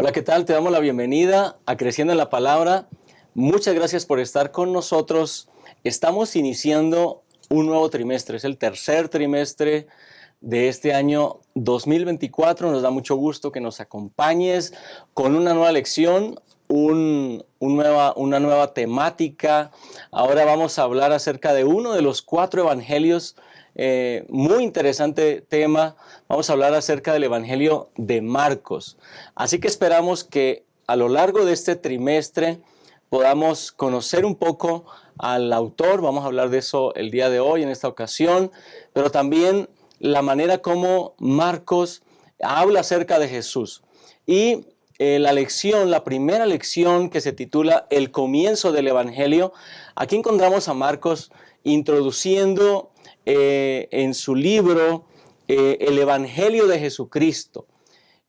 Hola, ¿qué tal? Te damos la bienvenida a Creciendo en la Palabra. Muchas gracias por estar con nosotros. Estamos iniciando un nuevo trimestre, es el tercer trimestre de este año 2024. Nos da mucho gusto que nos acompañes con una nueva lección, una nueva temática. Ahora vamos a hablar acerca de uno de los 4 evangelios. Muy interesante tema. Vamos a hablar acerca del Evangelio de Marcos. Así que esperamos que a lo largo de este trimestre podamos conocer un poco al autor. Vamos a hablar de eso el día de hoy en esta ocasión, pero también la manera como Marcos habla acerca de Jesús. Y la primera lección que se titula El comienzo del Evangelio, aquí encontramos a Marcos introduciendo en su libro el Evangelio de Jesucristo.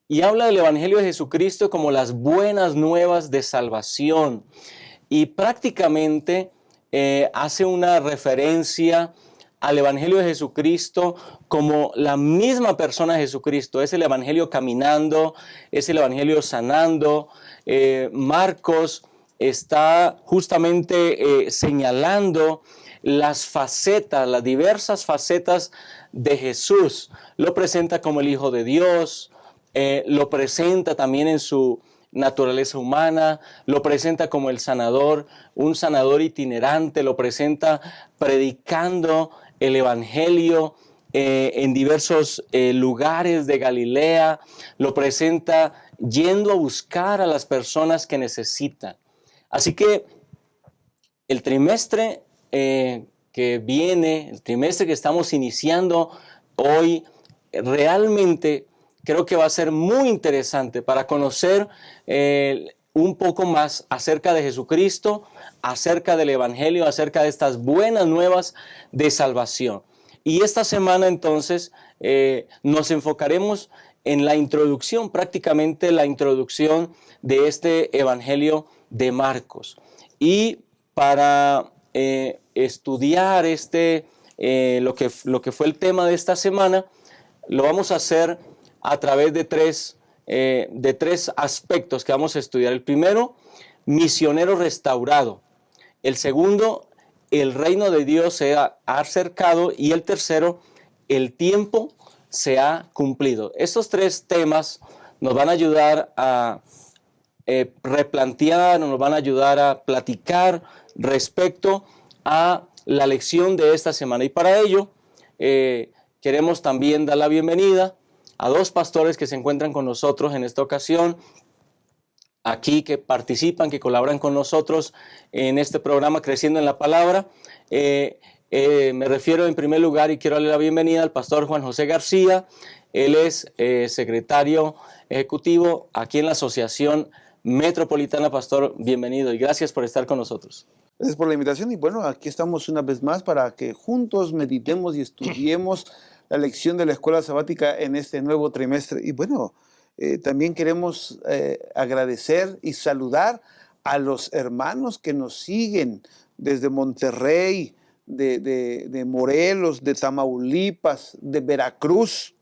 Y habla del Evangelio de Jesucristo como las buenas nuevas de salvación. Y prácticamente hace una referencia al Evangelio de Jesucristo como la misma persona de Jesucristo. Es el Evangelio caminando, es el Evangelio sanando. Marcos está justamente señalando las facetas, las diversas facetas de Jesús. Lo presenta como el Hijo de Dios, lo presenta también en su naturaleza humana, lo presenta como el sanador, un sanador itinerante, lo presenta predicando el Evangelio en diversos lugares de Galilea, lo presenta yendo a buscar a las personas que necesitan. Así que el trimestre que viene, el trimestre que estamos iniciando hoy, realmente creo que va a ser muy interesante para conocer un poco más acerca de Jesucristo, acerca del Evangelio, acerca de estas buenas nuevas de salvación. Y esta semana entonces nos enfocaremos en la introducción, prácticamente la introducción de este Evangelio de Marcos. Y para estudiar lo que fue el tema de esta semana, lo vamos a hacer a través de tres aspectos que vamos a estudiar. El primero, misionero restaurado. El segundo, el reino de Dios se ha acercado. Y el tercero, el tiempo se ha cumplido. Estos 3 temas nos van a ayudar a replantear, nos van a ayudar a platicar respecto a la lección de esta semana. Y para ello queremos también dar la bienvenida a 2 pastores que se encuentran con nosotros en esta ocasión, aquí, que participan, que colaboran con nosotros en este programa Creciendo en la Palabra. Me refiero en primer lugar y quiero darle la bienvenida al pastor Juan José García. Él es secretario ejecutivo aquí en la Asociación Metropolitana. Pastor, bienvenido y gracias por estar con nosotros. Gracias por la invitación y bueno, aquí estamos una vez más para que juntos meditemos y estudiemos la lección de la escuela sabática en este nuevo trimestre. Y bueno, también queremos agradecer y saludar a los hermanos que nos siguen desde Monterrey, de Morelos, de Tamaulipas, de Veracruz,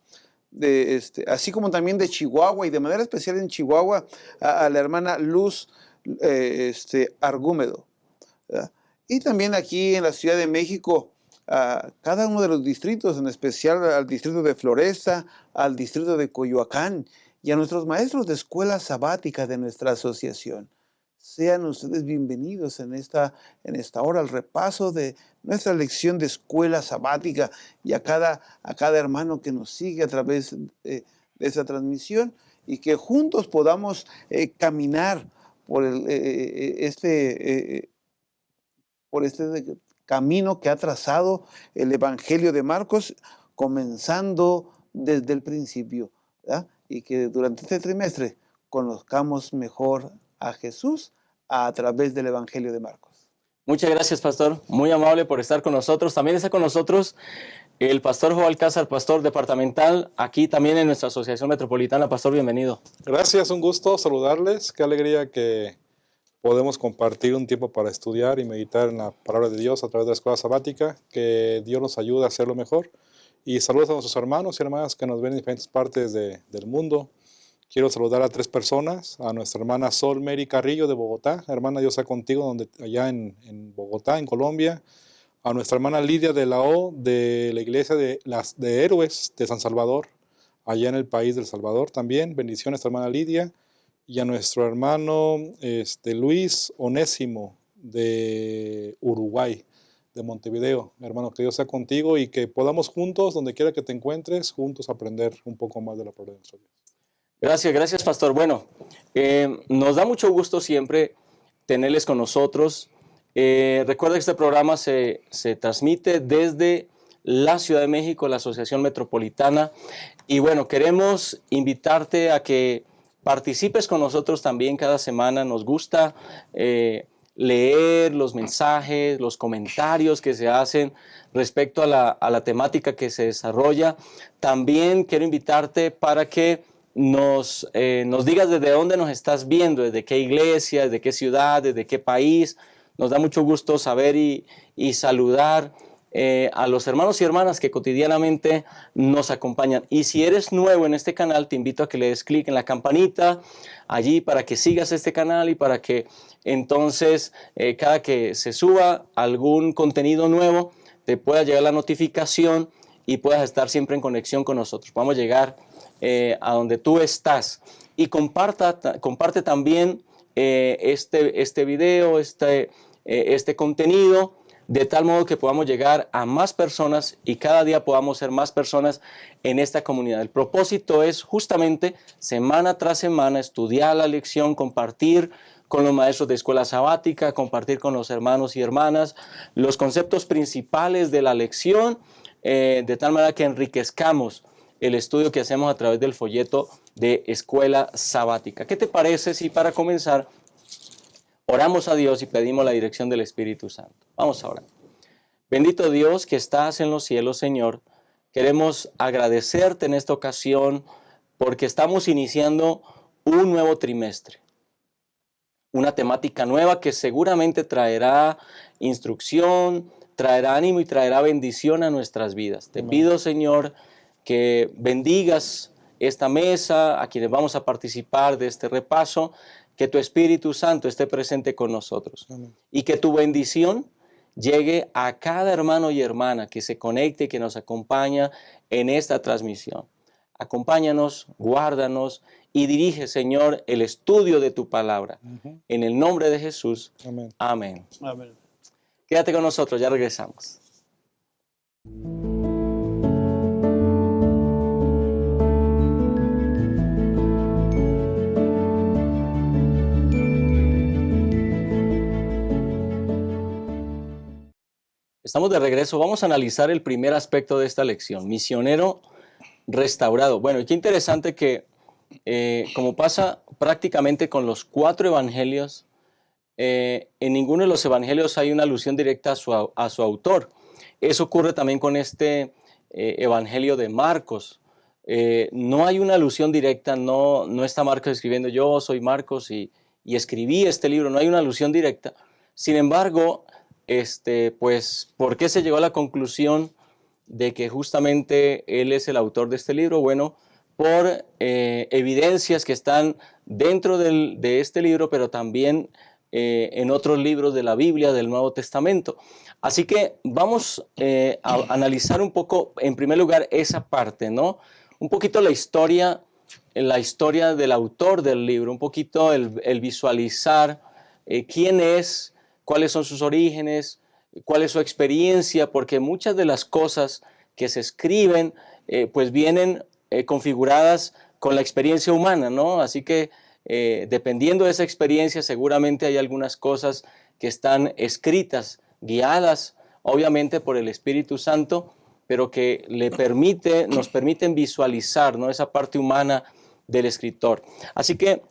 así como también de Chihuahua, y de manera especial en Chihuahua a la hermana Luz Argúmedo, ¿verdad? Y también aquí en la Ciudad de México, a cada uno de los distritos, en especial al distrito de Floresta, al distrito de Coyoacán, y a nuestros maestros de escuela sabática de nuestra asociación. Sean ustedes bienvenidos en esta hora al repaso de nuestra lección de escuela sabática, y a cada hermano que nos sigue a través de esta transmisión, y que juntos podamos caminar por este camino que ha trazado el Evangelio de Marcos, comenzando desde el principio, ¿verdad? Y que durante este trimestre conozcamos mejor a Jesús a través del Evangelio de Marcos. Muchas gracias, pastor. Muy amable por estar con nosotros. También está con nosotros el pastor Joel Alcázar, pastor departamental, aquí también en nuestra Asociación Metropolitana. Pastor, bienvenido. Gracias, un gusto saludarles. Qué alegría que podemos compartir un tiempo para estudiar y meditar en la palabra de Dios a través de la escuela sabática. Que Dios nos ayude a hacerlo mejor. Y saludos a nuestros hermanos y hermanas que nos ven en diferentes partes del mundo. Quiero saludar a 3 personas, a nuestra hermana Sol Mary Carrillo de Bogotá, hermana Dios sea contigo, allá en Bogotá, en Colombia, a nuestra hermana Lidia de la O, de la iglesia de Héroes de San Salvador, allá en el país del Salvador también, bendiciones hermana Lidia, y a nuestro hermano Luis Onésimo de Uruguay, de Montevideo. Hermano, que Dios sea contigo y que podamos juntos, donde quiera que te encuentres, juntos aprender un poco más de la palabra de nuestro Dios. Gracias, pastor. Bueno, nos da mucho gusto siempre tenerles con nosotros. Recuerda que este programa se transmite desde la Ciudad de México, la Asociación Metropolitana. Y bueno, queremos invitarte a que participes con nosotros también cada semana. Nos gusta leer los mensajes, los comentarios que se hacen respecto a la temática que se desarrolla. También quiero invitarte para que nos digas desde dónde nos estás viendo, desde qué iglesia, desde qué ciudad, desde qué país. Nos da mucho gusto saber y saludar a los hermanos y hermanas que cotidianamente nos acompañan. Y si eres nuevo en este canal, te invito a que le des clic en la campanita allí para que sigas este canal y para que entonces cada que se suba algún contenido nuevo te pueda llegar la notificación y puedas estar siempre en conexión con nosotros. Vamos a llegar a donde tú estás y comparte también este video, este contenido, de tal modo que podamos llegar a más personas y cada día podamos ser más personas en esta comunidad. El propósito es justamente semana tras semana estudiar la lección, compartir con los maestros de escuela sabática, compartir con los hermanos y hermanas los conceptos principales de la lección, de tal manera que enriquezcamos el estudio que hacemos a través del folleto de escuela sabática. ¿Qué te parece si para comenzar oramos a Dios y pedimos la dirección del Espíritu Santo? Vamos a orar. Bendito Dios que estás en los cielos, Señor. Queremos agradecerte en esta ocasión porque estamos iniciando un nuevo trimestre. Una temática nueva que seguramente traerá instrucción, traerá ánimo y traerá bendición a nuestras vidas. Te pido, Señor, que bendigas esta mesa, a quienes vamos a participar de este repaso, que tu Espíritu Santo esté presente con nosotros. Amén. Y que tu bendición llegue a cada hermano y hermana que se conecte y que nos acompaña en esta transmisión. Acompáñanos, guárdanos y dirige, Señor, el estudio de tu palabra. En el nombre de Jesús. Amén. Amén. Amén. Quédate con nosotros, ya regresamos. Estamos de regreso. Vamos a analizar el primer aspecto de esta lección, misionero restaurado. Bueno, y qué interesante que, como pasa prácticamente con los 4 evangelios, en ninguno de los evangelios hay una alusión directa a su autor. Eso ocurre también con este evangelio de Marcos. No hay una alusión directa, no está Marcos escribiendo yo soy Marcos y escribí este libro, no hay una alusión directa. Sin embargo, pues, ¿por qué se llegó a la conclusión de que justamente él es el autor de este libro? Bueno, por evidencias que están dentro de este libro, pero también en otros libros de la Biblia, del Nuevo Testamento. Así que vamos a analizar un poco, en primer lugar, esa parte, ¿no? Un poquito la historia del autor del libro, un poquito el visualizar quién es, cuáles son sus orígenes, cuál es su experiencia, porque muchas de las cosas que se escriben pues vienen configuradas con la experiencia humana, ¿no? Así que dependiendo de esa experiencia, seguramente hay algunas cosas que están escritas, guiadas, obviamente por el Espíritu Santo, pero que nos permiten visualizar, ¿no?, esa parte humana del escritor. Así que,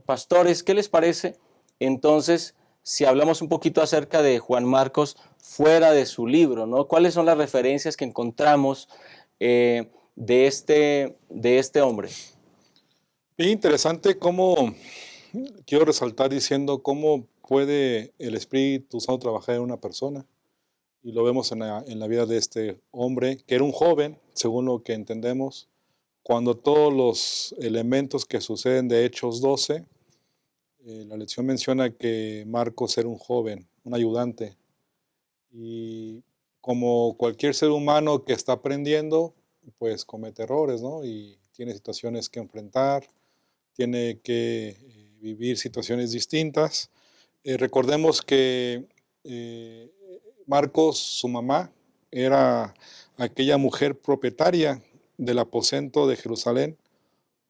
pastores, ¿qué les parece entonces si hablamos un poquito acerca de Juan Marcos fuera de su libro, ¿no? ¿Cuáles son las referencias que encontramos de este hombre? Bien interesante cómo, quiero resaltar diciendo cómo puede el Espíritu Santo trabajar en una persona. Y lo vemos en la vida de este hombre, que era un joven, según lo que entendemos, cuando todos los elementos que suceden de Hechos 12, la lección menciona que Marcos era un joven, un ayudante, y como cualquier ser humano que está aprendiendo, pues comete errores, ¿no? Y tiene situaciones que enfrentar, tiene que vivir situaciones distintas. Recordemos que eh, Marcos, su mamá, era aquella mujer propietaria del aposento de Jerusalén,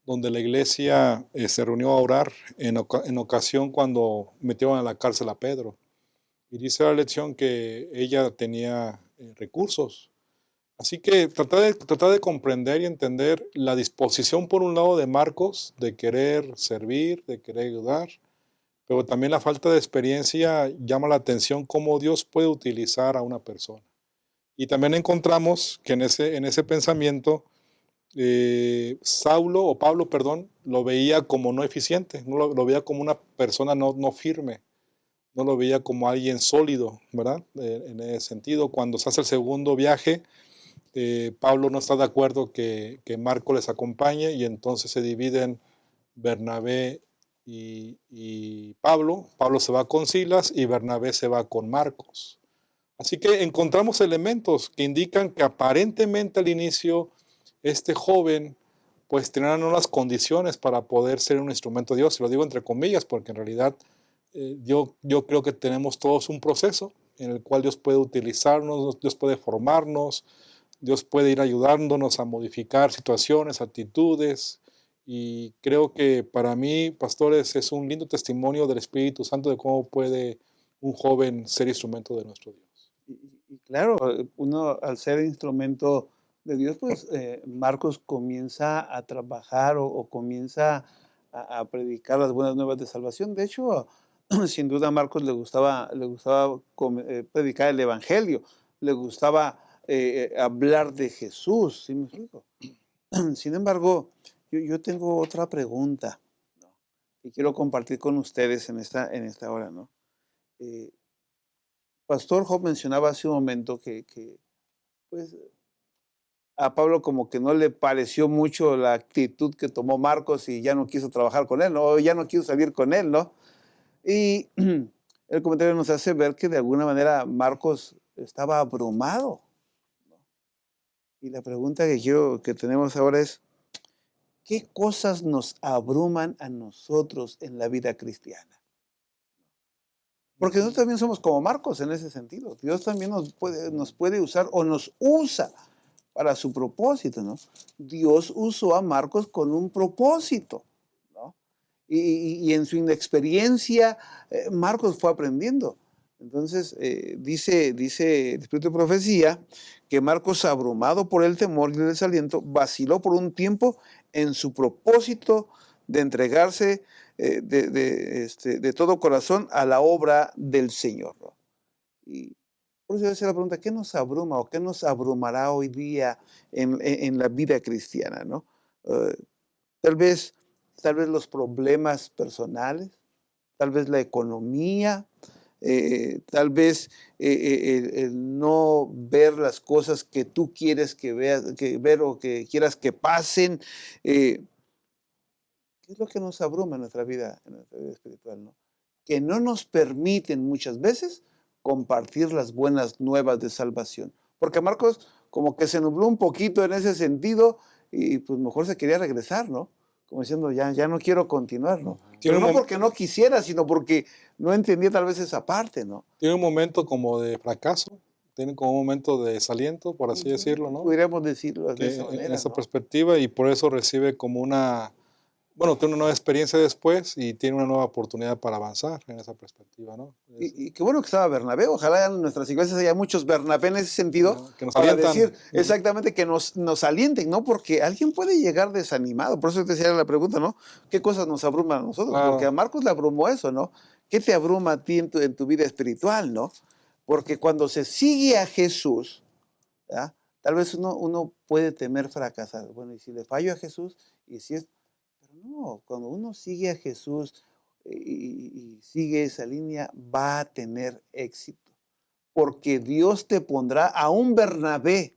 donde la iglesia se reunió a orar en ocasión cuando metieron a la cárcel a Pedro. Y dice la lección que ella tenía recursos. Así que tratar de comprender y entender la disposición, por un lado, de Marcos de querer servir, de querer ayudar, pero también la falta de experiencia llama la atención cómo Dios puede utilizar a una persona. Y también encontramos que en ese pensamiento, Saulo, o Pablo, perdón, lo veía como no eficiente, no lo veía como una persona no firme, no lo veía como alguien sólido, ¿verdad? En ese sentido, cuando se hace el segundo viaje, Pablo no está de acuerdo que Marco les acompañe y entonces se dividen Bernabé y Pablo. Pablo se va con Silas y Bernabé se va con Marcos. Así que encontramos elementos que indican que aparentemente al inicio este joven pues tenía unas condiciones para poder ser un instrumento de Dios. Y lo digo entre comillas porque en realidad yo creo que tenemos todos un proceso en el cual Dios puede utilizarnos, Dios puede formarnos, Dios puede ir ayudándonos a modificar situaciones, actitudes. Y creo que para mí, pastores, es un lindo testimonio del Espíritu Santo de cómo puede un joven ser instrumento de nuestro Dios. Y claro, uno al ser instrumento de Dios, pues Marcos comienza a trabajar o comienza a predicar las buenas nuevas de salvación. De hecho, sin duda a Marcos le gustaba predicar el Evangelio, le gustaba hablar de Jesús, ¿sí me explico? Sin embargo, yo tengo otra pregunta, ¿no? Que quiero compartir con ustedes en esta hora, ¿no? Eh, Pastor Job mencionaba hace un momento pues, a Pablo como que no le pareció mucho la actitud que tomó Marcos y ya no quiso trabajar con él, ¿no? O ya no quiso salir con él, ¿no? Y el comentario nos hace ver que de alguna manera Marcos estaba abrumado, ¿no? Y la pregunta que tenemos ahora es, ¿qué cosas nos abruman a nosotros en la vida cristiana? Porque nosotros también somos como Marcos en ese sentido. Dios también nos puede usar o nos usa para su propósito, ¿no? Dios usó a Marcos con un propósito, ¿no? Y en su inexperiencia, Marcos fue aprendiendo. Entonces, dice el Espíritu de Profecía que Marcos, abrumado por el temor y el desaliento, vaciló por un tiempo en su propósito de entregarse de todo corazón a la obra del Señor, ¿no? Y por eso yo hacía la pregunta, ¿qué nos abruma o qué nos abrumará hoy día en la vida cristiana, ¿no? Eh, tal vez, tal vez los problemas personales, tal vez la economía, tal vez el no ver las cosas que tú quieres que ver o que quieras que pasen. ¿Qué es lo que nos abruma en nuestra vida espiritual, ¿no? Que no nos permiten muchas veces compartir las buenas nuevas de salvación. Porque Marcos como que se nubló un poquito en ese sentido y pues mejor se quería regresar, ¿no? Como diciendo, ya no quiero continuar, ¿no? Pero no porque no quisiera, sino porque no entendía tal vez esa parte, ¿no? Tiene un momento como de fracaso, tiene como un momento de desaliento, por así decirlo, ¿no? Podríamos decirlo de esa manera, En esa ¿no? perspectiva, y por eso recibe como tiene una nueva experiencia después y tiene una nueva oportunidad para avanzar en esa perspectiva, ¿no? Y qué bueno que estaba Bernabé. Ojalá en nuestras iglesias haya muchos Bernabé en ese sentido, que nos para alientan. decir exactamente que nos alienten, ¿no? Porque alguien puede llegar desanimado. Por eso te decía la pregunta, ¿no? ¿Qué cosas nos abruman a nosotros? Claro. Porque a Marcos le abrumó eso, ¿no? ¿Qué te abruma a ti en tu vida espiritual, ¿no? Porque cuando se sigue a Jesús, ¿verdad? Tal vez uno puede temer fracasar. Bueno, y si le fallo a Jesús, y si es... Pero no, cuando uno sigue a Jesús y sigue esa línea, va a tener éxito. Porque Dios te pondrá a un Bernabé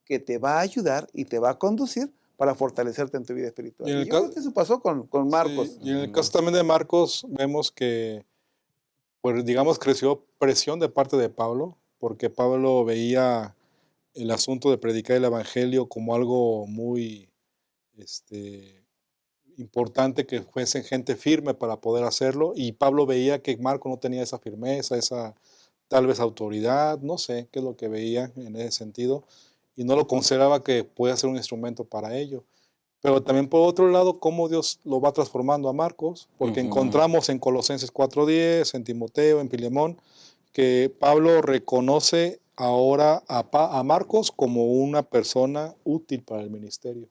que te va a ayudar y te va a conducir para fortalecerte en tu vida espiritual. Y en el Y yo creo caso, que eso pasó con Marcos. sí, y en el caso también de Marcos, vemos que, pues digamos, creció presión de parte de Pablo, porque Pablo veía el asunto de predicar el evangelio como algo muy este, importante, que fuesen gente firme para poder hacerlo, y Pablo veía que Marco no tenía esa firmeza, esa tal vez autoridad, no sé qué es lo que veía en ese sentido, y no lo consideraba que pueda ser un instrumento para ello. Pero también por otro lado, cómo Dios lo va transformando a Marcos, porque encontramos en Colosenses 4:10, en Timoteo, en Filemón, que Pablo reconoce ahora a Marcos como una persona útil para el ministerio,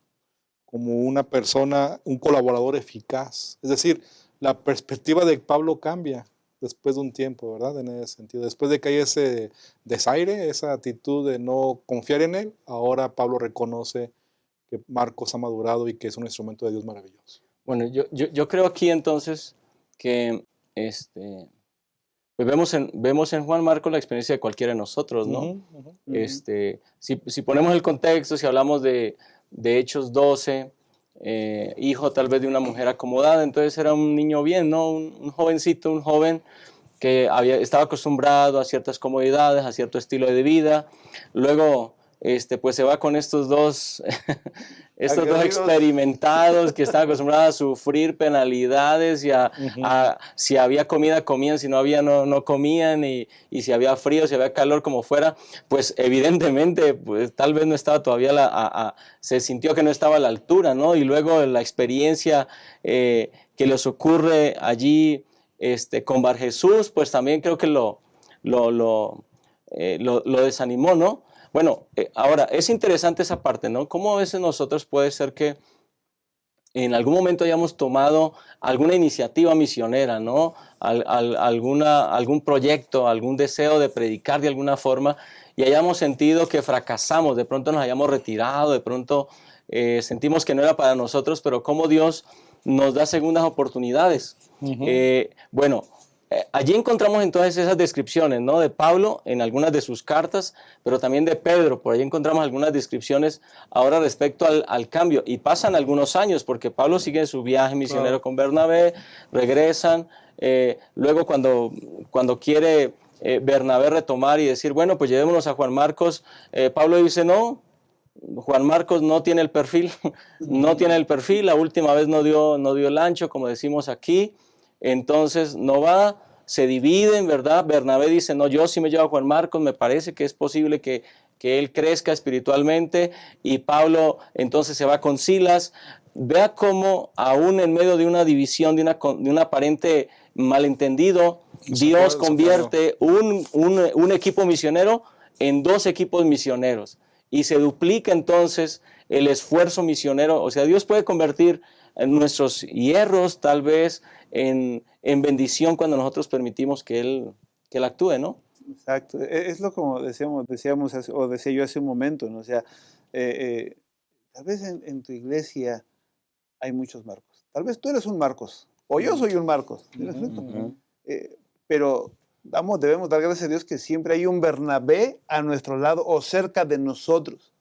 como una persona, un colaborador eficaz. Es decir, la perspectiva de Pablo cambia después de un tiempo, ¿verdad? En ese sentido. Después de que hay ese desaire, esa actitud de no confiar en él, ahora Pablo reconoce que Marcos ha madurado y que es un instrumento de Dios maravilloso. Bueno, yo creo aquí entonces que pues vemos en Juan Marcos la experiencia de cualquiera de nosotros, ¿no? Si ponemos el contexto, si hablamos de Hechos 12, hijo tal vez de una mujer acomodada, entonces era un niño bien, ¿no? Un jovencito, un joven que estaba acostumbrado a ciertas comodidades, a cierto estilo de vida. Luego, pues se va con estos dos experimentados que están acostumbrados a sufrir penalidades y si había comida comían, si no había no comían, y si había frío, si había calor, como fuera, pues evidentemente pues, tal vez no estaba todavía, se sintió que no estaba a la altura, ¿no? Y luego la experiencia que les ocurre allí con Bar Jesús, pues también creo que lo desanimó, ¿no? Bueno, ahora, es interesante esa parte, ¿no? ¿Cómo a veces nosotros puede ser que en algún momento hayamos tomado alguna iniciativa misionera, ¿no? Algún proyecto, algún deseo de predicar de alguna forma y hayamos sentido que fracasamos, de pronto nos hayamos retirado, de pronto sentimos que no era para nosotros, pero cómo Dios nos da segundas oportunidades. Bueno, allí encontramos entonces esas descripciones, ¿no? De Pablo en algunas de sus cartas, pero también de Pedro. Por ahí encontramos algunas descripciones ahora respecto al cambio. Y pasan algunos años, porque Pablo sigue su viaje misionero con Bernabé, regresan. Luego cuando quiere Bernabé retomar y decir, bueno, pues llevémonos a Juan Marcos, Pablo dice, no, Juan Marcos no tiene el perfil, no tiene el perfil, la última vez no dio el ancho, como decimos aquí. Entonces no va, se dividen, ¿verdad? Bernabé dice, no, yo sí me llevo a Juan Marcos, me parece que es posible que él crezca espiritualmente, y Pablo entonces se va con Silas. Vea cómo aún en medio de una división, de un aparente malentendido, Dios convierte un equipo misionero en dos equipos misioneros, y se duplica entonces el esfuerzo misionero. O sea, Dios puede convertir nuestros hierros tal vez en bendición cuando nosotros permitimos que Él actúe, ¿no? Exacto. Es lo como decíamos o decía yo hace un momento, ¿no? O sea, tal vez en tu iglesia hay muchos Marcos. Tal vez tú eres un Marcos, o yo soy un Marcos. ¿Sí me explico? Pero debemos dar gracias a Dios que siempre hay un Bernabé a nuestro lado o cerca de nosotros.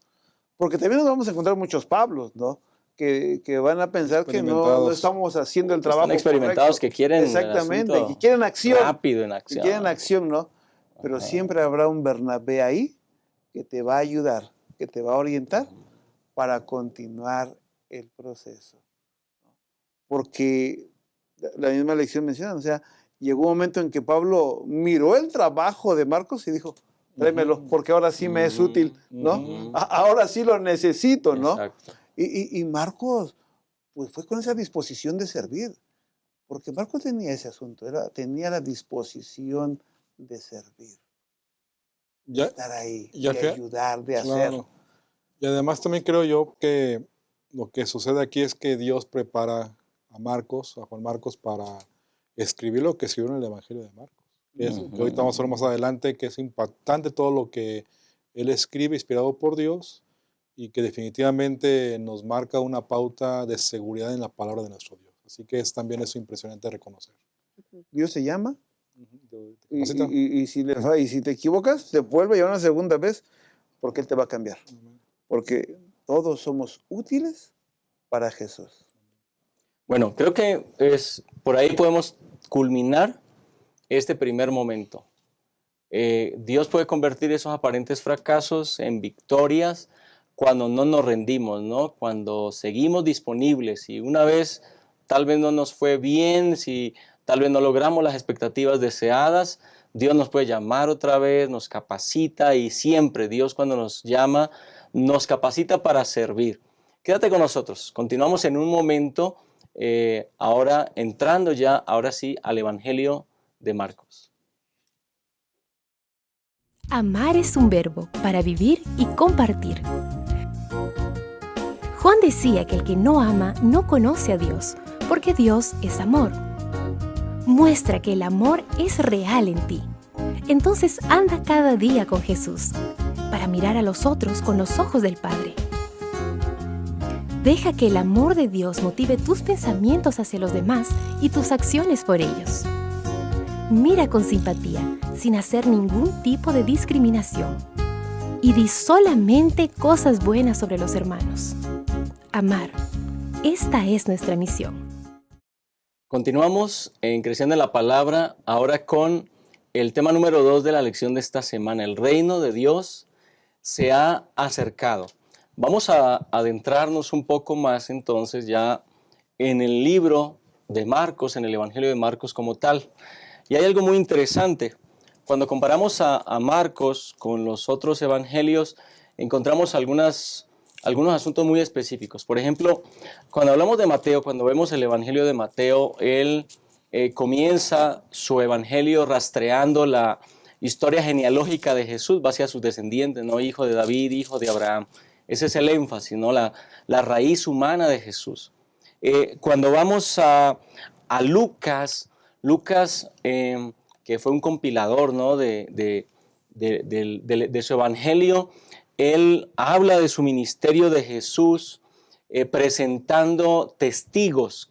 Porque también nos vamos a encontrar muchos Pablos, ¿no? Que van a pensar que no estamos haciendo el trabajo están experimentados, correcto. que quieren exactamente, que quieren acción. Rápido en acción. Que quieren acción, ¿no? Pero siempre habrá un Bernabé ahí que te va a ayudar, que te va a orientar para continuar el proceso. Porque la misma lección menciona, o sea, llegó un momento en que Pablo miró el trabajo de Marcos y dijo, tráemelo, porque ahora sí me es útil, ¿no? Ahora sí lo necesito, ¿no? Exacto. Y Marcos, pues fue con esa disposición de servir, porque Marcos tenía ese asunto, tenía la disposición de servir, de estar ahí, de ayudar, de hacer. Y además también creo yo que lo que sucede aquí es que Dios prepara a Juan Marcos, para escribir lo que escribió en el Evangelio de Marcos. Que ahorita vamos a ver más adelante, que es impactante todo lo que él escribe, inspirado por Dios, y que definitivamente nos marca una pauta de seguridad en la palabra de nuestro Dios. Así que también es impresionante reconocer. Dios se llama, y si te equivocas, te vuelve a llamar una segunda vez, porque Él te va a cambiar. Porque todos somos útiles para Jesús. Bueno, creo que por ahí podemos culminar este primer momento. Dios puede convertir esos aparentes fracasos en victorias cuando no nos rendimos, ¿no? Cuando seguimos disponibles y una vez tal vez no nos fue bien, si tal vez no logramos las expectativas deseadas, Dios nos puede llamar otra vez, nos capacita y siempre Dios cuando nos llama nos capacita para servir. Quédate con nosotros, continuamos en un momento, ahora entrando ya, ahora sí, al Evangelio de Marcos. Amar es un verbo para vivir y compartir. Juan decía que el que no ama no conoce a Dios, porque Dios es amor. Muestra que el amor es real en ti. Entonces anda cada día con Jesús, para mirar a los otros con los ojos del Padre. Deja que el amor de Dios motive tus pensamientos hacia los demás y tus acciones por ellos. Mira con simpatía, sin hacer ningún tipo de discriminación. Y di solamente cosas buenas sobre los hermanos. Amar. Esta es nuestra misión. Continuamos en Creciendo en la Palabra, ahora con el tema número 2 de la lección de esta semana. El reino de Dios se ha acercado. Vamos a adentrarnos un poco más entonces ya en el libro de Marcos, en el Evangelio de Marcos como tal. Y hay algo muy interesante. Cuando comparamos a Marcos con los otros evangelios, encontramos algunos asuntos muy específicos. Por ejemplo, cuando hablamos de Mateo, cuando vemos el Evangelio de Mateo, él comienza su evangelio rastreando la historia genealógica de Jesús, va hacia sus descendientes, ¿no? Hijo de David, hijo de Abraham. Ese es el énfasis, ¿no? La raíz humana de Jesús. Cuando vamos a Lucas, que fue un compilador, ¿no? de su evangelio, él habla de su ministerio de Jesús presentando testigos.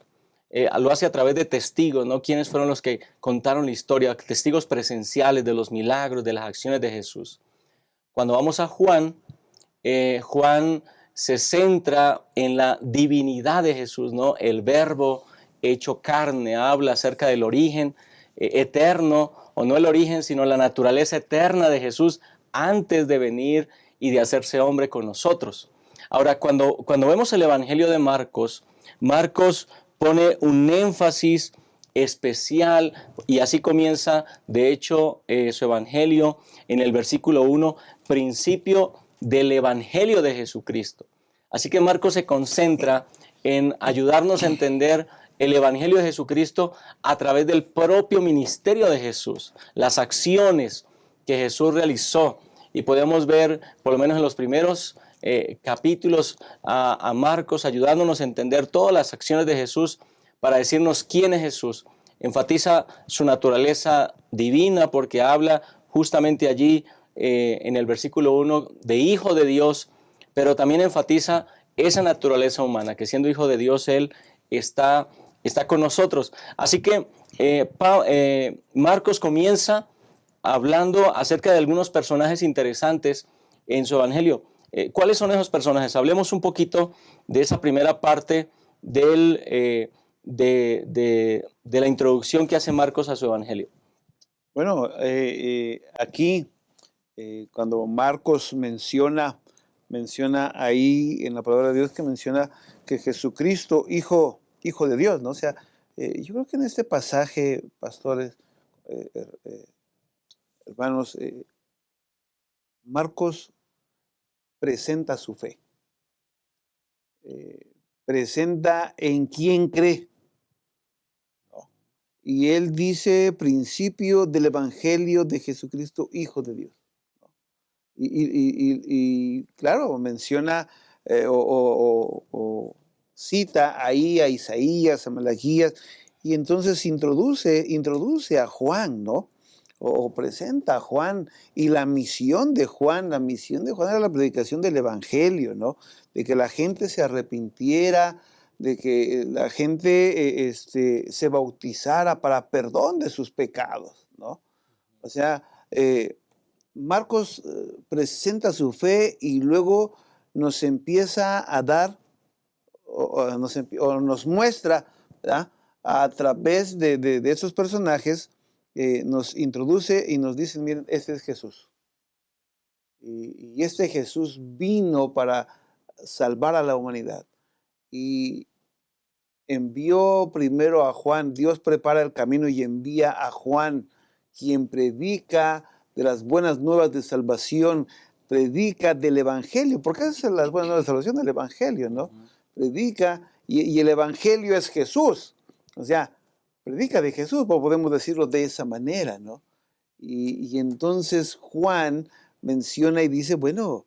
Lo hace a través de testigos, ¿no? ¿Quiénes fueron los que contaron la historia? Testigos presenciales de los milagros, de las acciones de Jesús. Cuando vamos a Juan, Juan se centra en la divinidad de Jesús, ¿no? El verbo hecho carne, habla acerca del origen eterno, o no el origen, sino la naturaleza eterna de Jesús antes de venir y de hacerse hombre con nosotros. Ahora, cuando vemos el Evangelio de Marcos, Marcos pone un énfasis especial y así comienza, de hecho, su Evangelio en el versículo 1, principio del Evangelio de Jesucristo. Así que Marcos se concentra en ayudarnos a entender el Evangelio de Jesucristo a través del propio ministerio de Jesús, las acciones que Jesús realizó. Y podemos ver, por lo menos en los primeros capítulos, a Marcos ayudándonos a entender todas las acciones de Jesús para decirnos quién es Jesús. Enfatiza su naturaleza divina porque habla justamente allí en el versículo 1 de Hijo de Dios, pero también enfatiza esa naturaleza humana, que siendo Hijo de Dios, Él está con nosotros. Así que Marcos comienza hablando acerca de algunos personajes interesantes en su evangelio. ¿Cuáles son esos personajes? Hablemos un poquito de esa primera parte de la introducción que hace Marcos a su evangelio. Bueno, aquí cuando Marcos menciona ahí en la palabra de Dios que menciona que Jesucristo, hijo de Dios, ¿no? O sea, yo creo que en este pasaje, pastores, hermanos, Marcos presenta su fe, presenta en quién cree, ¿no? Y él dice principio del Evangelio de Jesucristo, Hijo de Dios, ¿no? Y claro, menciona o cita ahí a Isaías, a Malaquías, y entonces introduce a Juan, ¿no? O presenta a Juan, y la misión de Juan era la predicación del Evangelio, ¿no? De que la gente se arrepintiera, de que la gente se bautizara para perdón de sus pecados, ¿no? O sea, Marcos presenta su fe y luego nos empieza a dar o nos muestra, ¿verdad? A través de esos personajes, nos introduce y nos dice, miren, este es Jesús. Y este Jesús vino para salvar a la humanidad. Y envió primero a Juan, Dios prepara el camino y envía a Juan, quien predica de las buenas nuevas de salvación, predica del Evangelio, porque esas son las buenas nuevas de salvación, del Evangelio, ¿no? Predica, y el Evangelio es Jesús, o sea, predica de Jesús, podemos decirlo de esa manera, ¿no? Y entonces Juan menciona y dice, bueno,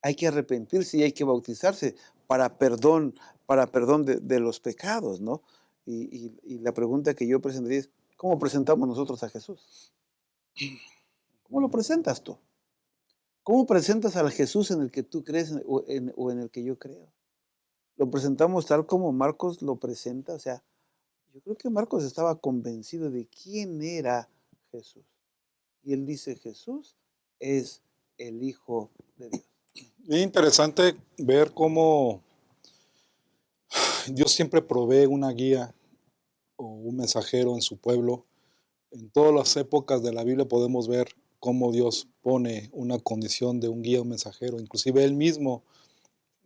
hay que arrepentirse y hay que bautizarse para perdón de los pecados, ¿no? Y la pregunta que yo presentaría es, ¿cómo presentamos nosotros a Jesús? ¿Cómo lo presentas tú? ¿Cómo presentas al Jesús en el que tú crees o en el que yo creo? ¿Lo presentamos tal como Marcos lo presenta? O sea, yo creo que Marcos estaba convencido de quién era Jesús. Y él dice, Jesús es el Hijo de Dios. Es interesante ver cómo Dios siempre provee una guía o un mensajero en su pueblo. En todas las épocas de la Biblia podemos ver cómo Dios pone una condición de un guía, un mensajero. Inclusive Él mismo,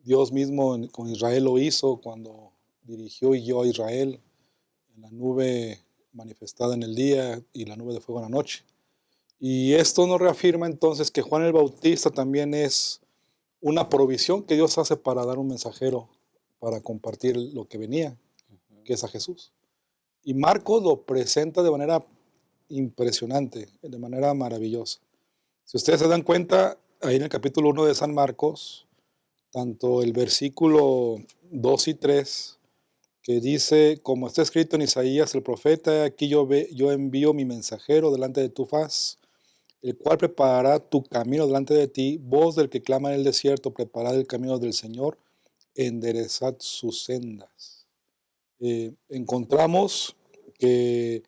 Dios mismo con Israel lo hizo cuando dirigió y guió a Israel en la nube manifestada en el día y la nube de fuego en la noche. Y esto nos reafirma entonces que Juan el Bautista también es una provisión que Dios hace para dar un mensajero, para compartir lo que venía, que es a Jesús. Y Marcos lo presenta de manera impresionante, de manera maravillosa. Si ustedes se dan cuenta, ahí en el capítulo 1 de San Marcos, tanto el versículo 2 y 3, que dice, como está escrito en Isaías el profeta, aquí yo envío mi mensajero delante de tu faz, el cual preparará tu camino delante de ti, voz del que clama en el desierto, preparad el camino del Señor, enderezad sus sendas. Encontramos que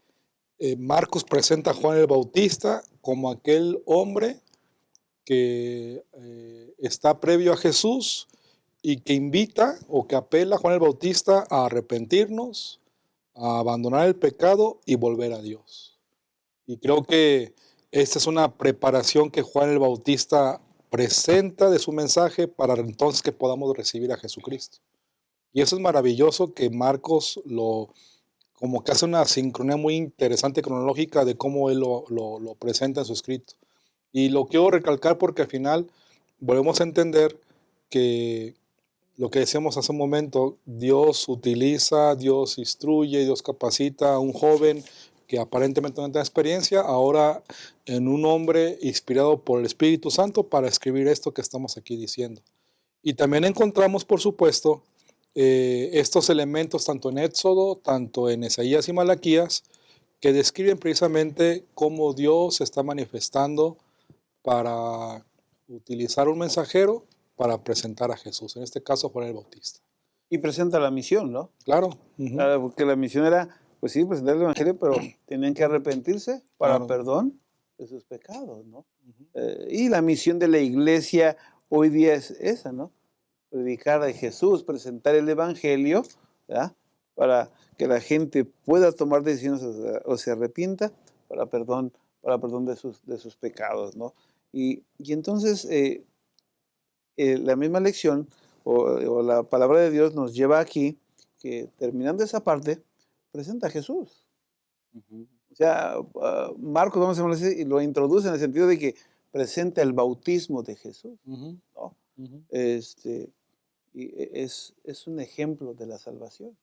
Marcos presenta a Juan el Bautista como aquel hombre que está previo a Jesús y que invita o que apela a Juan el Bautista a arrepentirnos, a abandonar el pecado y volver a Dios. Y creo que esta es una preparación que Juan el Bautista presenta de su mensaje para entonces que podamos recibir a Jesucristo. Y eso es maravilloso que Marcos como que hace una sincronía muy interesante cronológica de cómo él lo presenta en su escrito. Y lo quiero recalcar porque al final volvemos a entender que lo que decíamos hace un momento, Dios utiliza, Dios instruye, Dios capacita a un joven que aparentemente no tiene experiencia, ahora en un hombre inspirado por el Espíritu Santo para escribir esto que estamos aquí diciendo. Y también encontramos, por supuesto, estos elementos tanto en Éxodo, tanto en Isaías y Malaquías, que describen precisamente cómo Dios se está manifestando para utilizar un mensajero para presentar a Jesús, en este caso Juan el Bautista. Y presenta la misión, ¿no? Claro. Claro, porque la misión era, pues sí, presentar el Evangelio, pero tenían que arrepentirse para Claro. perdón de sus pecados, ¿no? Y la misión de la iglesia hoy día es esa, ¿no? Predicar de Jesús, presentar el Evangelio, ¿verdad? Para que la gente pueda tomar decisiones o se arrepienta para perdón de sus pecados, ¿no? Y entonces la misma lección o la palabra de Dios nos lleva aquí que terminando esa parte, presenta a Jesús. O sea, Marcos, vamos a decir, y lo introduce en el sentido de que presenta el bautismo de Jesús, ¿no? Y es un ejemplo de la salvación.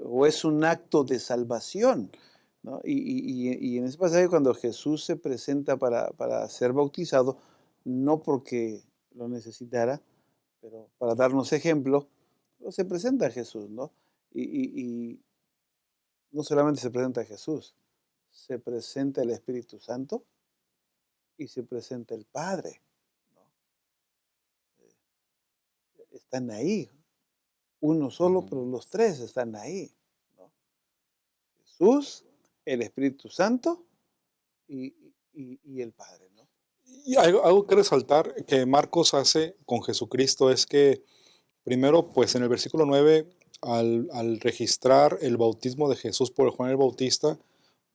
O es un acto de salvación, ¿no? Y en ese pasaje cuando Jesús se presenta para ser bautizado, no porque lo necesitara, pero para darnos ejemplo, se presenta a Jesús, ¿no? Y no solamente se presenta a Jesús, se presenta el Espíritu Santo y se presenta el Padre, ¿no? Están ahí, uno solo, pero los tres están ahí, ¿no? Jesús, el Espíritu Santo y el Padre, ¿no? Y algo que resaltar que Marcos hace con Jesucristo es que, primero, pues en el versículo 9, al registrar el bautismo de Jesús por Juan el Bautista,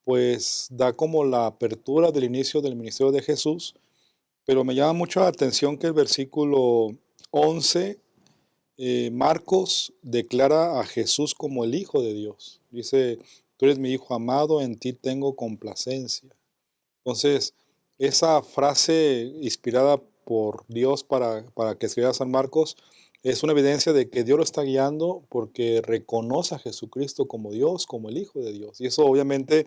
pues da como la apertura del inicio del ministerio de Jesús, pero me llama mucho la atención que el versículo 11, Marcos declara a Jesús como el Hijo de Dios. Dice, tú eres mi Hijo amado, en ti tengo complacencia. Entonces, esa frase inspirada por Dios para que escriba San Marcos es una evidencia de que Dios lo está guiando porque reconoce a Jesucristo como Dios, como el Hijo de Dios. Y eso obviamente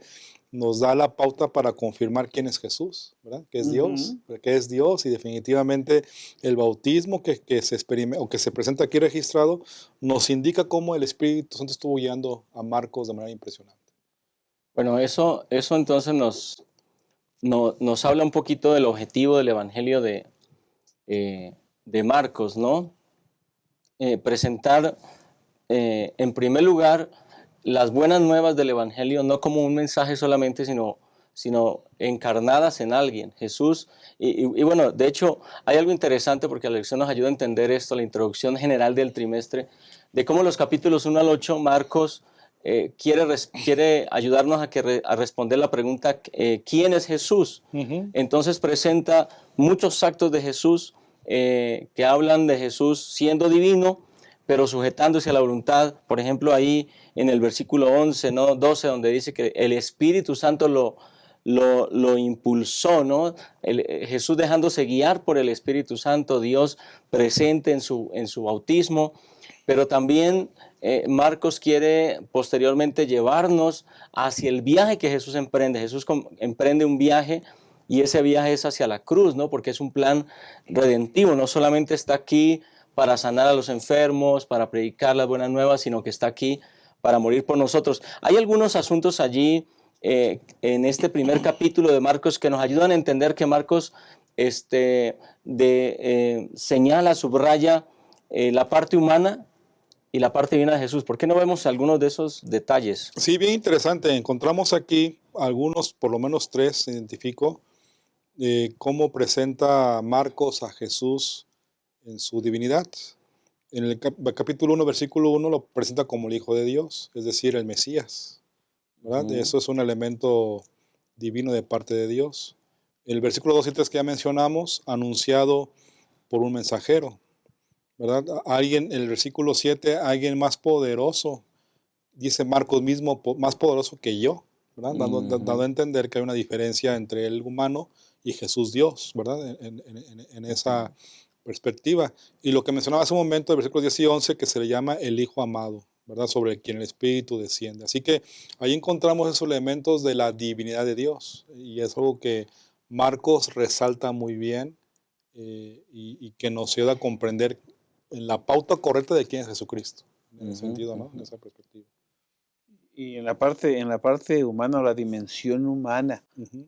nos da la pauta para confirmar quién es Jesús, ¿verdad? Que es Dios, que es Dios, y definitivamente el bautismo que se experimenta o que se presenta aquí registrado nos indica cómo el Espíritu Santo estuvo guiando a Marcos de manera impresionante. Bueno, eso entonces nos habla un poquito del objetivo del Evangelio de Marcos, ¿no? Presentar en primer lugar las buenas nuevas del Evangelio, no como un mensaje solamente, sino encarnadas en alguien, Jesús. Y bueno, de hecho, hay algo interesante porque la lección nos ayuda a entender esto, la introducción general del trimestre, de cómo los capítulos 1 al 8, Marcos quiere ayudarnos a responder la pregunta, ¿quién es Jesús? Entonces presenta muchos actos de Jesús que hablan de Jesús siendo divino, pero sujetándose a la voluntad. Por ejemplo, ahí en el versículo 11, ¿no? 12, donde dice que el Espíritu Santo lo impulsó, ¿no? Jesús dejándose guiar por el Espíritu Santo, Dios presente en su bautismo, pero también Marcos quiere posteriormente llevarnos hacia el viaje que Jesús emprende. Jesús emprende un viaje y ese viaje es hacia la cruz, ¿no? Porque es un plan redentivo, no solamente está aquí para sanar a los enfermos, para predicar las buenas nuevas, sino que está aquí para morir por nosotros. Hay algunos asuntos allí en este primer capítulo de Marcos que nos ayudan a entender que Marcos señala, subraya la parte humana y la parte divina de Jesús. ¿Por qué no vemos algunos de esos detalles? Sí, bien interesante. Encontramos aquí algunos, por lo menos tres, identifico, cómo presenta Marcos a Jesús en su divinidad. En el capítulo 1, versículo 1, lo presenta como el Hijo de Dios, es decir, el Mesías, ¿verdad? Eso es un elemento divino de parte de Dios. El versículo 2 y 3 que ya mencionamos, anunciado por un mensajero, ¿verdad? En el versículo 7, alguien más poderoso, dice Marcos mismo, más poderoso que yo, ¿verdad? Dando a entender que hay una diferencia entre el humano y Jesús Dios, ¿verdad? En esa perspectiva. Y lo que mencionaba hace un momento, el versículo 10 y 11, que se le llama el Hijo amado, ¿verdad? Sobre quien el Espíritu desciende. Así que ahí encontramos esos elementos de la divinidad de Dios. Y es algo que Marcos resalta muy bien y que nos ayuda a comprender en la pauta correcta de quién es Jesucristo. En ese sentido, ¿no? En esa perspectiva. Y en la parte humana, la dimensión humana,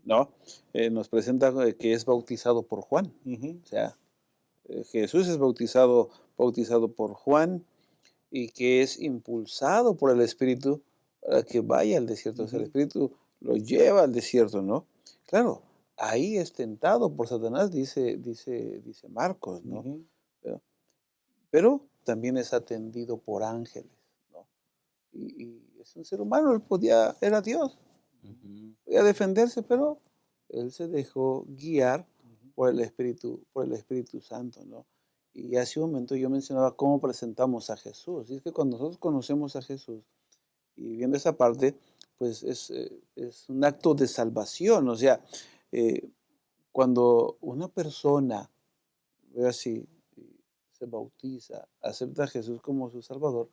¿no? Nos presenta que es bautizado por Juan. O sea, Jesús es bautizado por Juan y que es impulsado por el Espíritu para que vaya al desierto. O sea, el Espíritu lo lleva al desierto, ¿no? Claro, ahí es tentado por Satanás, dice Marcos, ¿no? Pero también es atendido por ángeles, ¿no? Y es un ser humano, era Dios, podía defenderse, pero él se dejó guiar por el Espíritu Santo, ¿no? Y hace un momento yo mencionaba cómo presentamos a Jesús. Y es que cuando nosotros conocemos a Jesús, y viendo esa parte, pues es un acto de salvación. O sea, cuando una persona, así, se bautiza, acepta a Jesús como su Salvador,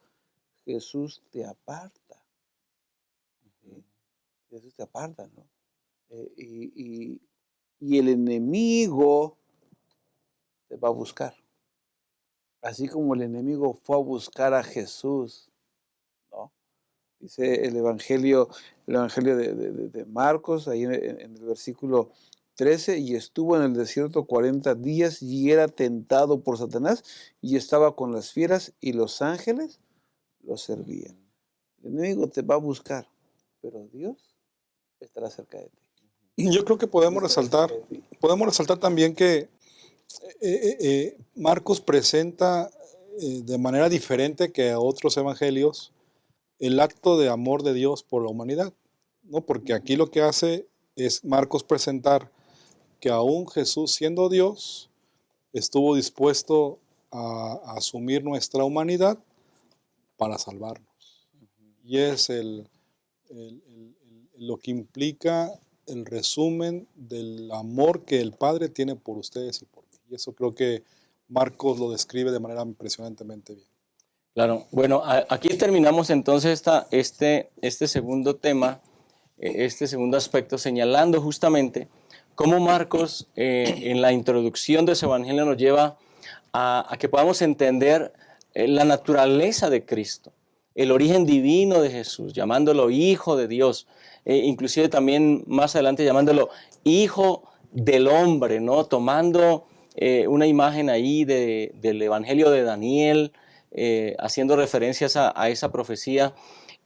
Jesús te aparta. ¿Sí? Jesús te aparta, ¿no? Y el enemigo te va a buscar. Así como el enemigo fue a buscar a Jesús, ¿no? Dice el Evangelio de Marcos, ahí en el versículo 13, y estuvo en el desierto 40 días y era tentado por Satanás y estaba con las fieras y los ángeles lo servían. El enemigo te va a buscar, pero Dios estará cerca de ti. Yo creo que podemos resaltar podemos resaltar también que Marcos presenta de manera diferente que a otros evangelios el acto de amor de Dios por la humanidad, ¿no? Porque aquí lo que hace es Marcos presentar que aún Jesús, siendo Dios, estuvo dispuesto a asumir nuestra humanidad para salvarnos. Y es lo que implica el resumen del amor que el Padre tiene por ustedes y por mí. Y eso creo que Marcos lo describe de manera impresionantemente bien. Claro, bueno, aquí terminamos entonces este segundo tema, este segundo aspecto, señalando justamente cómo Marcos en la introducción de su evangelio nos lleva a que podamos entender la naturaleza de Cristo, el origen divino de Jesús, llamándolo Hijo de Dios, inclusive también más adelante llamándolo Hijo del Hombre, ¿no? Tomando una imagen ahí del Evangelio de Daniel, haciendo referencias a esa profecía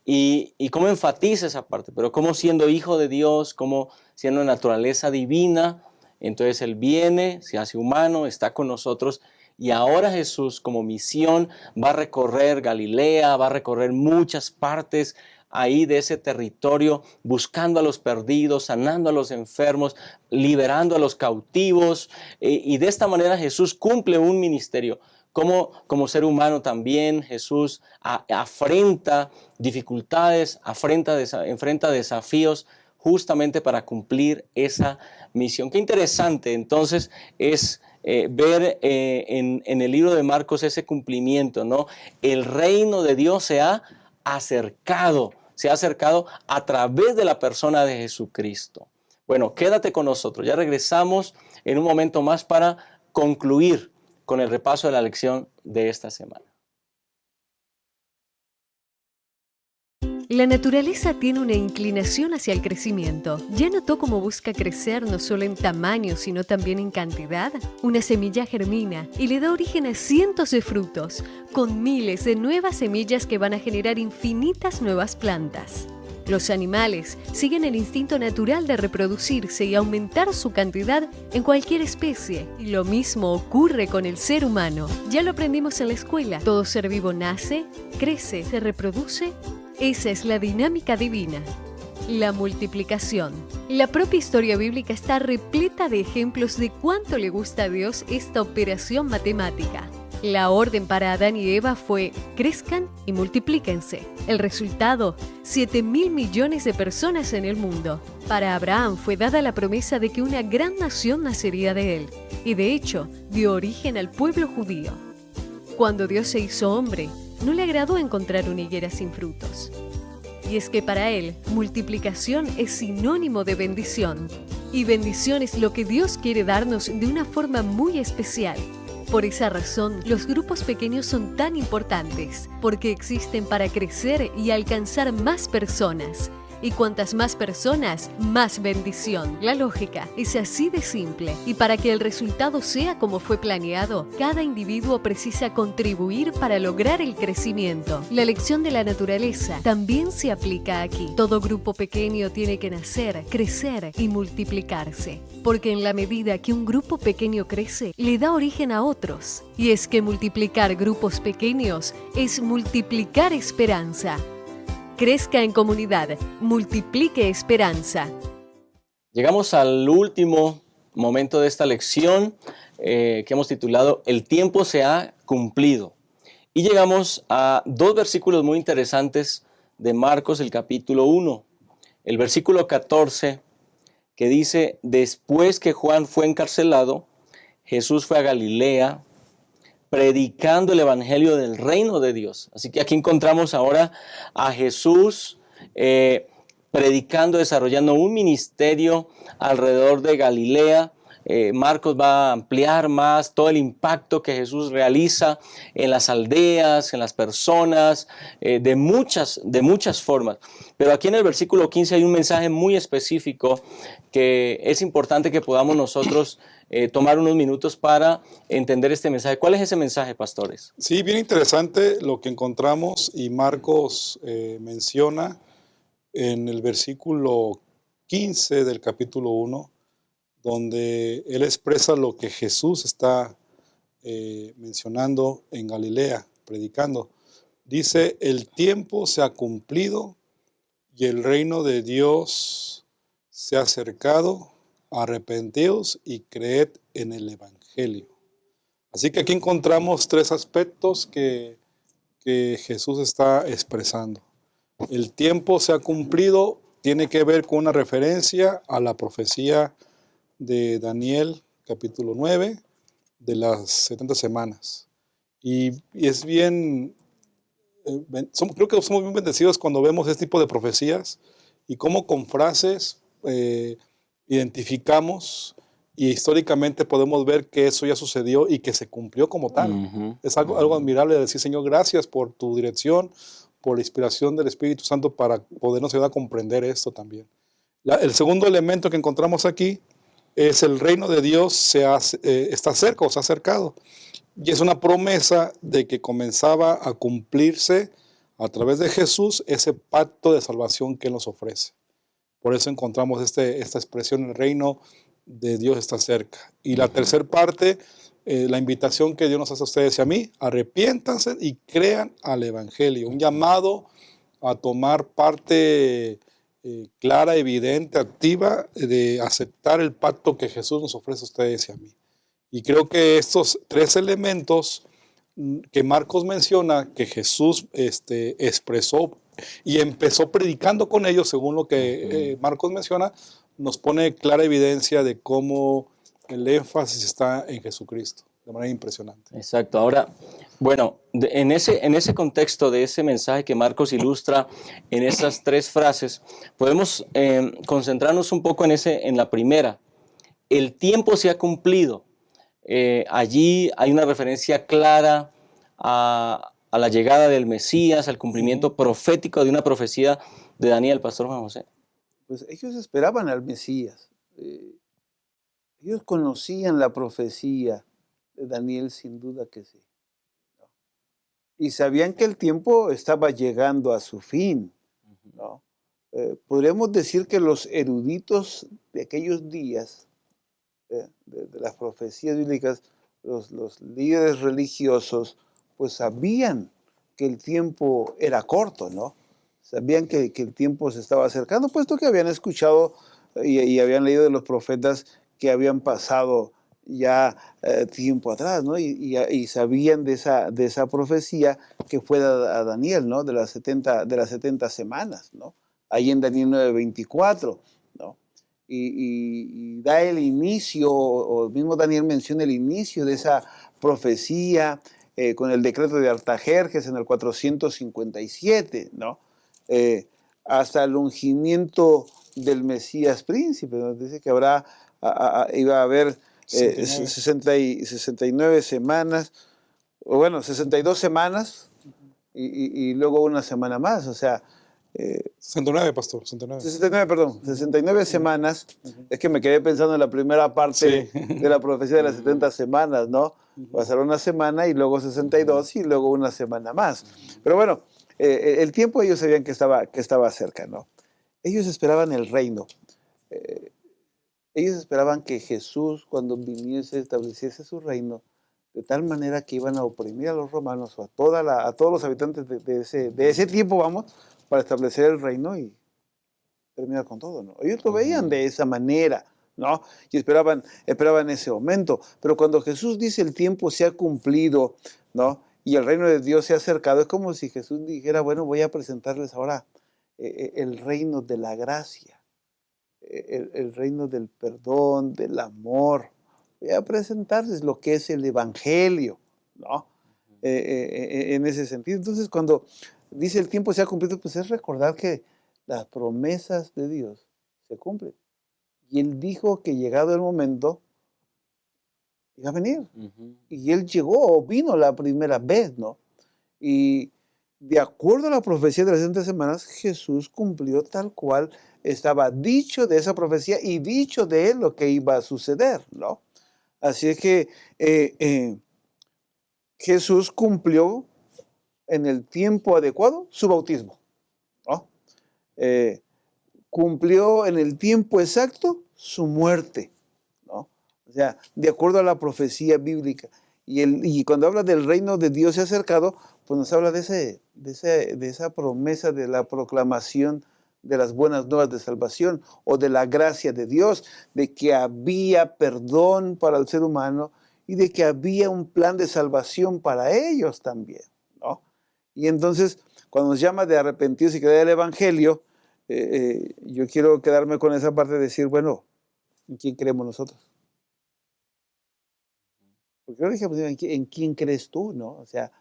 y cómo enfatiza esa parte, pero cómo siendo Hijo de Dios, cómo siendo naturaleza divina, entonces Él viene, se hace humano, está con nosotros. Y ahora Jesús como misión va a recorrer Galilea, va a recorrer muchas partes ahí de ese territorio, buscando a los perdidos, sanando a los enfermos, liberando a los cautivos. Y de esta manera Jesús cumple un ministerio. Como ser humano también Jesús afrenta dificultades, enfrenta desafíos justamente para cumplir esa misión. Qué interesante entonces es ver en el libro de Marcos ese cumplimiento, ¿no? El reino de Dios se ha acercado a través de la persona de Jesucristo. Bueno, quédate con nosotros, ya regresamos en un momento más para concluir con el repaso de la lección de esta semana. La naturaleza tiene una inclinación hacia el crecimiento. ¿Ya notó cómo busca crecer no solo en tamaño, sino también en cantidad? Una semilla germina y le da origen a cientos de frutos, con miles de nuevas semillas que van a generar infinitas nuevas plantas. Los animales siguen el instinto natural de reproducirse y aumentar su cantidad en cualquier especie. Y lo mismo ocurre con el ser humano. Ya lo aprendimos en la escuela. Todo ser vivo nace, crece, se reproduce. Esa es la dinámica divina. La multiplicación. La propia historia bíblica está repleta de ejemplos de cuánto le gusta a Dios esta operación matemática. La orden para Adán y Eva fue: crezcan y multiplíquense. El resultado: 7.000 millones de personas en el mundo. Para Abraham fue dada la promesa de que una gran nación nacería de él, y de hecho dio origen al pueblo judío. Cuando Dios se hizo hombre, no le agradó encontrar una higuera sin frutos. Y es que para él, multiplicación es sinónimo de bendición. Y bendición es lo que Dios quiere darnos de una forma muy especial. Por esa razón, los grupos pequeños son tan importantes, porque existen para crecer y alcanzar más personas. Y cuantas más personas, más bendición. La lógica es así de simple. Y para que el resultado sea como fue planeado, cada individuo precisa contribuir para lograr el crecimiento. La lección de la naturaleza también se aplica aquí. Todo grupo pequeño tiene que nacer, crecer y multiplicarse. Porque en la medida que un grupo pequeño crece, le da origen a otros. Y es que multiplicar grupos pequeños es multiplicar esperanza. Crezca en comunidad, multiplique esperanza. Llegamos al último momento de esta lección que hemos titulado El tiempo se ha cumplido. Y llegamos a dos versículos muy interesantes de Marcos, el capítulo 1. El versículo 14 que dice: después que Juan fue encarcelado, Jesús fue a Galilea, predicando el evangelio del reino de Dios. Así que aquí encontramos ahora a Jesús predicando, desarrollando un ministerio alrededor de Galilea. Marcos va a ampliar más todo el impacto que Jesús realiza en las aldeas, en las personas, de muchas formas. Pero aquí en el versículo 15 hay un mensaje muy específico que es importante que podamos nosotros tomar unos minutos para entender este mensaje. ¿Cuál es ese mensaje, pastores? Sí, bien interesante lo que encontramos y Marcos menciona en el versículo 15 del capítulo 1, donde él expresa lo que Jesús está mencionando en Galilea, predicando. Dice, el tiempo se ha cumplido y el reino de Dios se ha acercado. Arrepentíos y creed en el Evangelio. Así que aquí encontramos tres aspectos que Jesús está expresando. El tiempo se ha cumplido, tiene que ver con una referencia a la profecía de Daniel, capítulo 9, de las 70 semanas. Y es bien, creo que somos bien bendecidos cuando vemos este tipo de profecías y cómo con frases identificamos y históricamente podemos ver que eso ya sucedió y que se cumplió como tal. Es algo admirable de decir, Señor, gracias por tu dirección, por la inspiración del Espíritu Santo para podernos ayudar a comprender esto también. El segundo elemento que encontramos aquí es el reino de Dios está cerca o se ha acercado. Y es una promesa de que comenzaba a cumplirse a través de Jesús ese pacto de salvación que Él nos ofrece. Por eso encontramos esta expresión, el reino de Dios está cerca. Y la tercera parte, la invitación que Dios nos hace a ustedes y a mí, arrepiéntanse y crean al Evangelio. Un llamado a tomar parte clara, evidente, activa de aceptar el pacto que Jesús nos ofrece a ustedes y a mí. Y creo que estos tres elementos que Marcos menciona, que Jesús expresó y empezó predicando con ellos, según lo que Marcos menciona, nos pone clara evidencia de cómo el énfasis está en Jesucristo, de manera impresionante. Exacto. Ahora, bueno, en ese contexto de ese mensaje que Marcos ilustra en esas tres frases, podemos concentrarnos un poco en la primera. El tiempo se ha cumplido. Allí hay una referencia clara a la llegada del Mesías, al cumplimiento profético de una profecía de Daniel, Pastor Juan José. Pues ellos esperaban al Mesías. Ellos conocían la profecía de Daniel, sin duda que sí. Y sabían que el tiempo estaba llegando a su fin, ¿no? Podríamos decir que los eruditos de aquellos días, de las profecías bíblicas, los líderes religiosos, pues sabían que el tiempo era corto, ¿no? Sabían que el tiempo se estaba acercando, puesto que habían escuchado y habían leído de los profetas que habían pasado ya tiempo atrás, ¿no? Y sabían de esa profecía que fue a Daniel, ¿no? De las 70 semanas, ¿no? Ahí en Daniel 9:24, ¿no? Y da el inicio, o mismo Daniel menciona el inicio de esa profecía con el decreto de Artajerjes en el 457, ¿no? Hasta el ungimiento del Mesías príncipe, donde dice que iba a haber 69 semanas, o bueno, 62 semanas y luego una semana más, o sea... 69, pastor, 69 semanas. Es que me quedé pensando en la primera parte de la profecía de las 70 semanas, ¿no? Pasar una semana y luego 62 y luego una semana más. Pero bueno, el tiempo ellos sabían que estaba cerca, ¿no? Ellos esperaban el reino. Ellos esperaban que Jesús, cuando viniese, estableciese su reino, de tal manera que iban a oprimir a los romanos o a todos los habitantes de ese tiempo, vamos, para establecer el reino y terminar con todo, ¿no? Ellos lo veían de esa manera, ¿no? Y esperaban ese momento. Pero cuando Jesús dice el tiempo se ha cumplido, ¿no? Y el reino de Dios se ha acercado, es como si Jesús dijera, bueno, voy a presentarles ahora el reino de la gracia, el reino del perdón, del amor. Voy a presentarles lo que es el Evangelio, ¿no? En ese sentido. Entonces, cuando dice el tiempo se ha cumplido, pues es recordar que las promesas de Dios se cumplen. Y Él dijo que llegado el momento, iba a venir. Y Él llegó o vino la primera vez, ¿no? Y de acuerdo a la profecía de las 70 semanas, Jesús cumplió tal cual estaba dicho de esa profecía y dicho de Él lo que iba a suceder, ¿no? Así es que Jesús cumplió en el tiempo adecuado su bautismo, ¿no? Cumplió en el tiempo exacto su muerte, O sea, de acuerdo a la profecía bíblica. Y cuando habla del reino de Dios se ha acercado, pues nos habla de esa promesa de la proclamación de las buenas nuevas de salvación o de la gracia de Dios, de que había perdón para el ser humano y de que había un plan de salvación para ellos también, ¿no? Y entonces, cuando nos llama de arrepentidos y creer el Evangelio, yo quiero quedarme con esa parte de decir, bueno, ¿en quién creemos nosotros? Porque yo dije, pues, ¿en quién crees tú, no? O sea,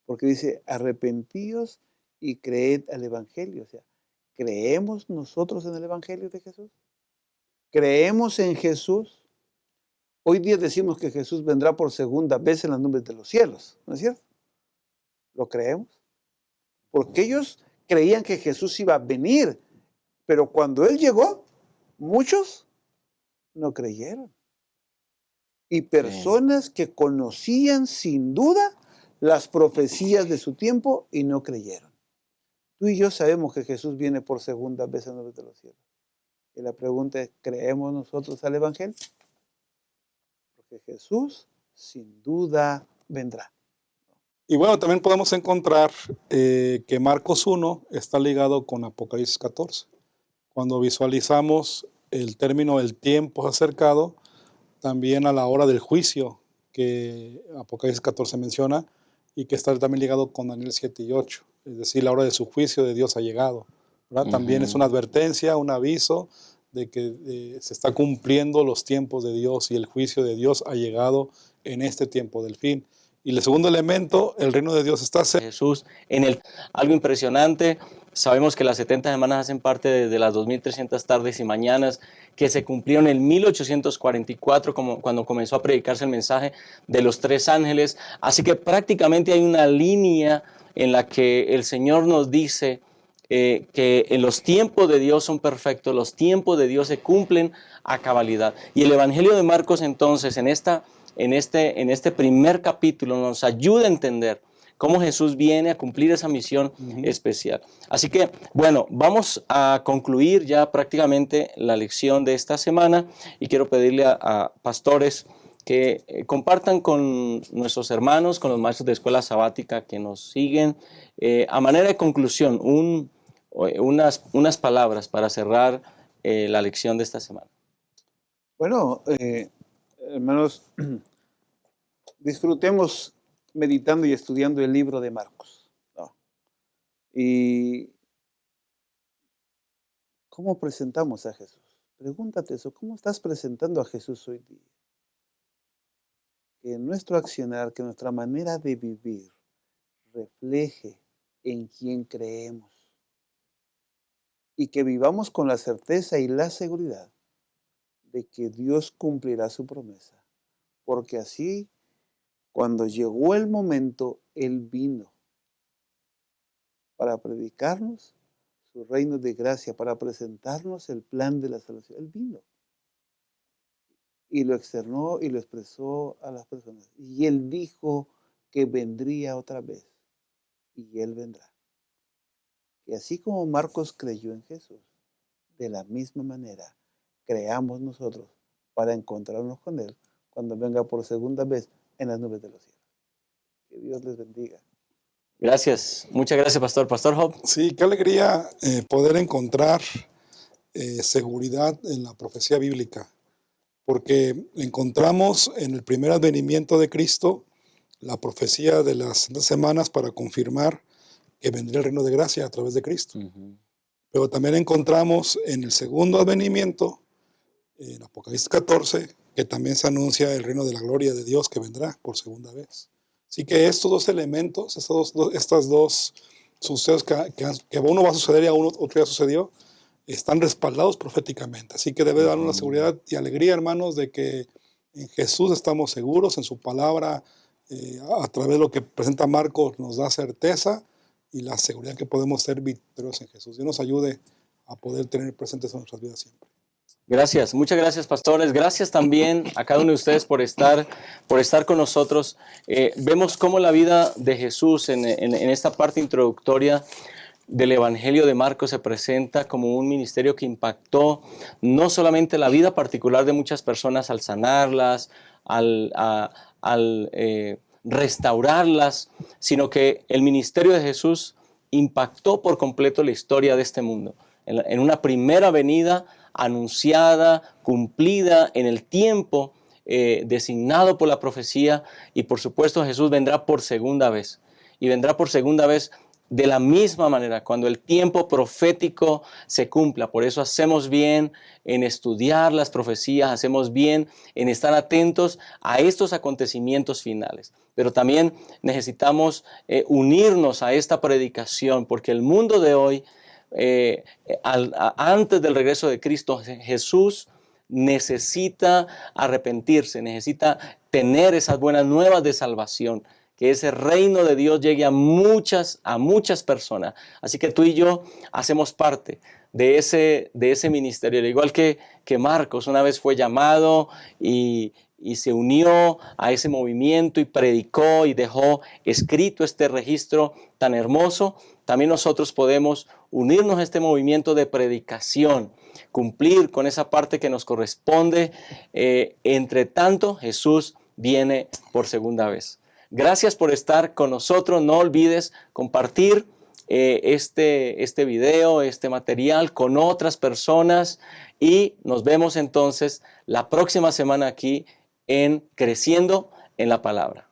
porque dice, arrepentíos y creed al Evangelio. O sea, ¿creemos nosotros en el Evangelio de Jesús? ¿Creemos en Jesús? Hoy día decimos que Jesús vendrá por segunda vez en las nubes de los cielos, ¿no es cierto? ¿Lo creemos? Porque ellos creían que Jesús iba a venir, pero cuando Él llegó, muchos no creyeron. Y personas que conocían sin duda las profecías de su tiempo y no creyeron. Tú y yo sabemos que Jesús viene por segunda vez en las nubes de los cielos. Y la pregunta es, ¿creemos nosotros al Evangelio? Porque Jesús sin duda vendrá. Y bueno, también podemos encontrar que Marcos 1 está ligado con Apocalipsis 14. Cuando visualizamos el término "el tiempo acercado", también a la hora del juicio que Apocalipsis 14 menciona y que está también ligado con Daniel 7 y 8. Es decir, la hora de su juicio de Dios ha llegado, ¿verdad? También es una advertencia, un aviso de que se está cumpliendo los tiempos de Dios y el juicio de Dios ha llegado en este tiempo del fin. Y el segundo elemento, el reino de Dios está cerca. Jesús algo impresionante. Sabemos que las 70 semanas hacen parte de las 2300 tardes y mañanas que se cumplieron en 1844, cuando comenzó a predicarse el mensaje de los 3 ángeles. Así que prácticamente hay una línea en la que el Señor nos dice que en los tiempos de Dios son perfectos, los tiempos de Dios se cumplen a cabalidad. Y el Evangelio de Marcos entonces en este primer capítulo nos ayuda a entender cómo Jesús viene a cumplir esa misión especial. Así que, bueno, vamos a concluir ya prácticamente la lección de esta semana y quiero pedirle a pastores que compartan con nuestros hermanos, con los maestros de escuela sabática que nos siguen, a manera de conclusión, unas palabras para cerrar la lección de esta semana. Bueno, hermanos, disfrutemos meditando y estudiando el libro de Marcos, ¿no? Y ¿cómo presentamos a Jesús? Pregúntate eso, ¿cómo estás presentando a Jesús hoy día? Que nuestro accionar, que nuestra manera de vivir refleje en quién creemos y que vivamos con la certeza y la seguridad de que Dios cumplirá su promesa, porque así, cuando llegó el momento, Él vino para predicarnos su reino de gracia, para presentarnos el plan de la salvación. Él vino y lo externó y lo expresó a las personas. Y Él dijo que vendría otra vez y Él vendrá. Y así como Marcos creyó en Jesús, de la misma manera creamos nosotros para encontrarnos con Él cuando venga por segunda vez en las nubes de los cielos. Que Dios les bendiga. Gracias, muchas gracias, pastor. Pastor Job. Sí, qué alegría poder encontrar seguridad en la profecía bíblica, porque encontramos en el primer advenimiento de Cristo la profecía de las semanas para confirmar que vendría el reino de gracia a través de Cristo. Pero también encontramos en el segundo advenimiento, en Apocalipsis 14, que también se anuncia el reino de la gloria de Dios que vendrá por segunda vez. Así que estos dos elementos, estas dos sucesos que uno va a suceder y a otro ya sucedió, están respaldados proféticamente. Así que debe dar una seguridad y alegría, hermanos, de que en Jesús estamos seguros, en su palabra, a través de lo que presenta Marcos, nos da certeza y la seguridad que podemos ser victoriosos en Jesús. Dios nos ayude a poder tener presentes en nuestras vidas siempre. Gracias, muchas gracias, pastores. Gracias también a cada uno de ustedes por estar con nosotros. Vemos cómo la vida de Jesús en esta parte introductoria del Evangelio de Marcos se presenta como un ministerio que impactó no solamente la vida particular de muchas personas al sanarlas, al restaurarlas, sino que el ministerio de Jesús impactó por completo la historia de este mundo. En una primera venida anunciada, cumplida en el tiempo designado por la profecía, y por supuesto Jesús vendrá por segunda vez. Y vendrá por segunda vez de la misma manera, cuando el tiempo profético se cumpla. Por eso hacemos bien en estudiar las profecías, hacemos bien en estar atentos a estos acontecimientos finales. Pero también necesitamos unirnos a esta predicación, porque el mundo de hoy, antes del regreso de Cristo, Jesús necesita arrepentirse, necesita tener esas buenas nuevas de salvación, que ese reino de Dios llegue a muchas personas. Así que tú y yo hacemos parte de ese ministerio, al igual que Marcos una vez fue llamado y se unió a ese movimiento y predicó y dejó escrito este registro tan hermoso. También nosotros podemos unirnos a este movimiento de predicación, cumplir con esa parte que nos corresponde. Entre tanto, Jesús viene por segunda vez. Gracias por estar con nosotros. No olvides compartir este video, este material con otras personas, y nos vemos entonces la próxima semana aquí en Creciendo en la Palabra.